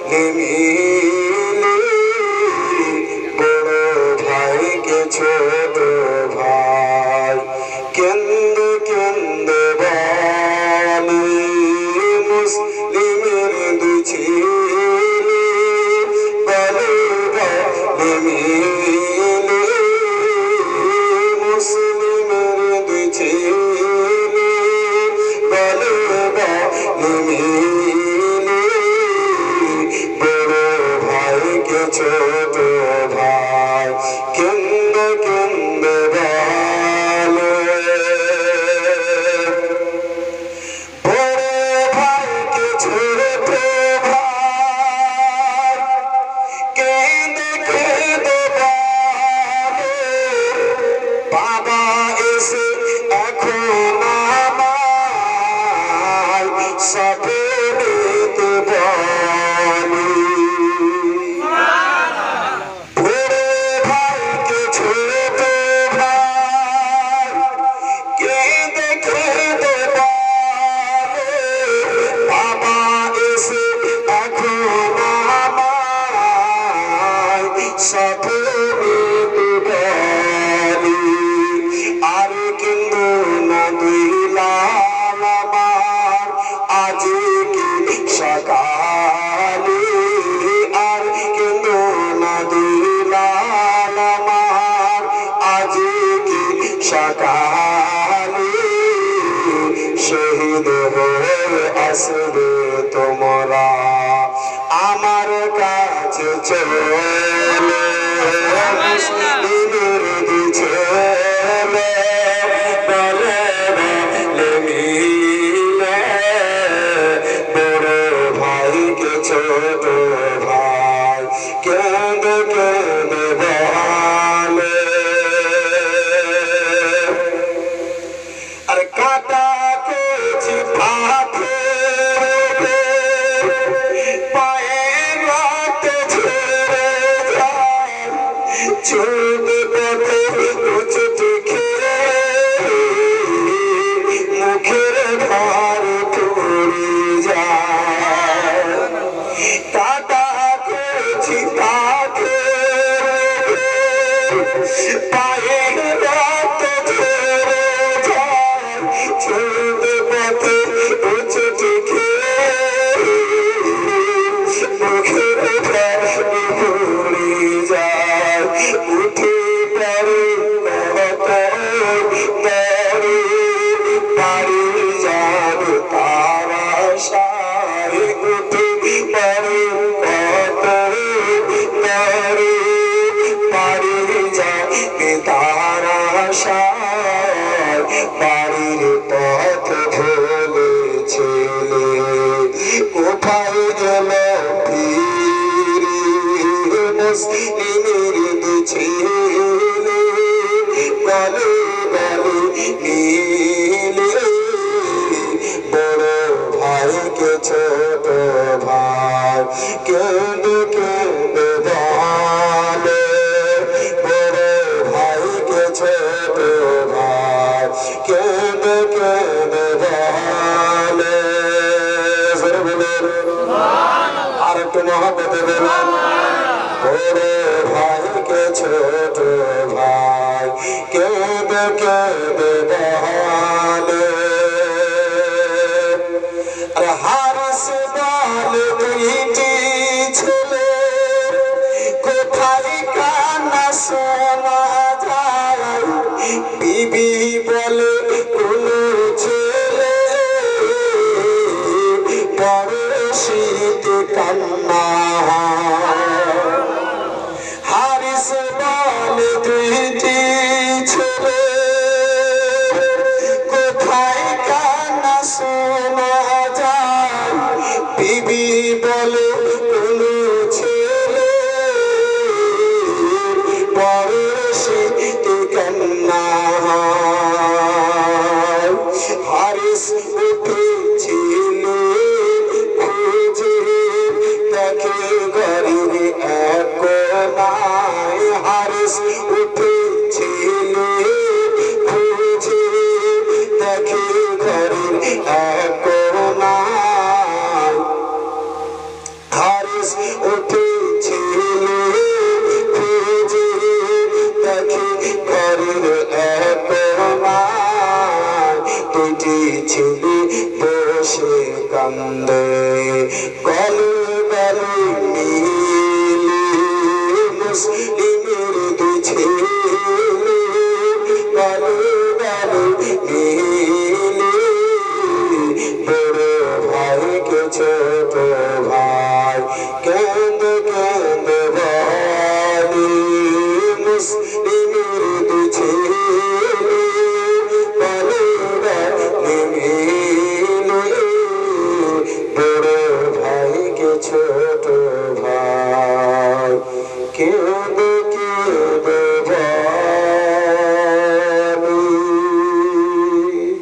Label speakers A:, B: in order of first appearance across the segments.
A: মিলে বড় ভাইকে ছোট ভাই কেন্দে কেন্দে বলে মুসলিমের দুই ছেলে বলে বলে মিলে মুসলিমের দুই ছেলে বলে বলে মিলে বড় ভাইকে ছোট ভাই কেন্দে কেন্দে বলে বড় ভাইকে ছোট ভাই কেন্দে কেন্দে বলে বাবা এসে এখন আমায় সবে নিতে বলে বড় ভাইকে ছোট ভাই কেঁদে কেঁদে বলে বাবা এসে এখন আমায় সবে নিতে বলে আর কিন্তু না দুই লাল আমার আজ কি সকালে আর কিন্তু না দুই লাল আমার আজ কি সকালে শহীদ হয়ে আসবে তোমরা আমার কাছে চলে মুসলিমের দুই ছেলে বলে বলে মিলে বড় ভাইকে ছোট ভাই কেঁদে কেঁদে বলে আর কাটা করছি পায়ে রাতে ঝরে যায় চলতে পথে উচিত খেয়ে মুখের ভার পড়ে যায় কাটা করছি পায়ে রাতে ঝরে যায় চলতে পথে উচিত খেয়ে মুখের ভার পড়ে যায় উঠে পড়ে নরে পারি যাবে তারা সারে উঠে পড়ে কত নরে পারি যাবে তারা সার বাড়ির পথ ভুলে ছেলে কোথায় গেল ফিরে মুসলিমের দুই ছেলে বলে বলে মিলে বড় ভাইকে ছোট ভাই কেঁদে কেঁদে বলে বড় ভাইকে ছোট ভাই কেঁদে কেঁদে বলে আর একটু মহব্বতে বলেন বড় ভাইকে ছোট ভাই কেঁদে কেঁদে বলে আরে হারিস বলে দুইটি ছেলে কোথায় কান্না শোনা যায় বিবি বলে কোনো ছেলে বড় শীত কান্না হারিস বলে দুইটি ছেলে কোথায় কান্না শোনা যায় বিবি বলে কোনো ছেলে বড় শীত কান্না হারিস উঠেছিল খুঁজে তাকে ঘরে কান্দে গলে গলে মিলে মুসলিমের দুই ছেলে গলে গলে মিলে বড় ভাইকে ছোট ভাই কেঁদে কেঁদে বলে মুসলিমের দুই ছেলে গলে গলে মিলে বড় ভাইকে ছোট ভাই কেঁদে কেঁদে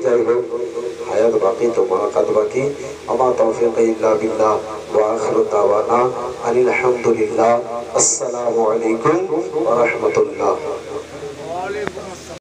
A: যাই হোক হায়াত বাকি তো মুলাকাত বাকি আমা তৌফিক ইল্লা বিল্লাহ ওয়া আখিরু দাওয়ানা আনিল হামদুলিল্লাহ আসসালামু আলাইকুম ওয়া রাহমাতুল্লাহ।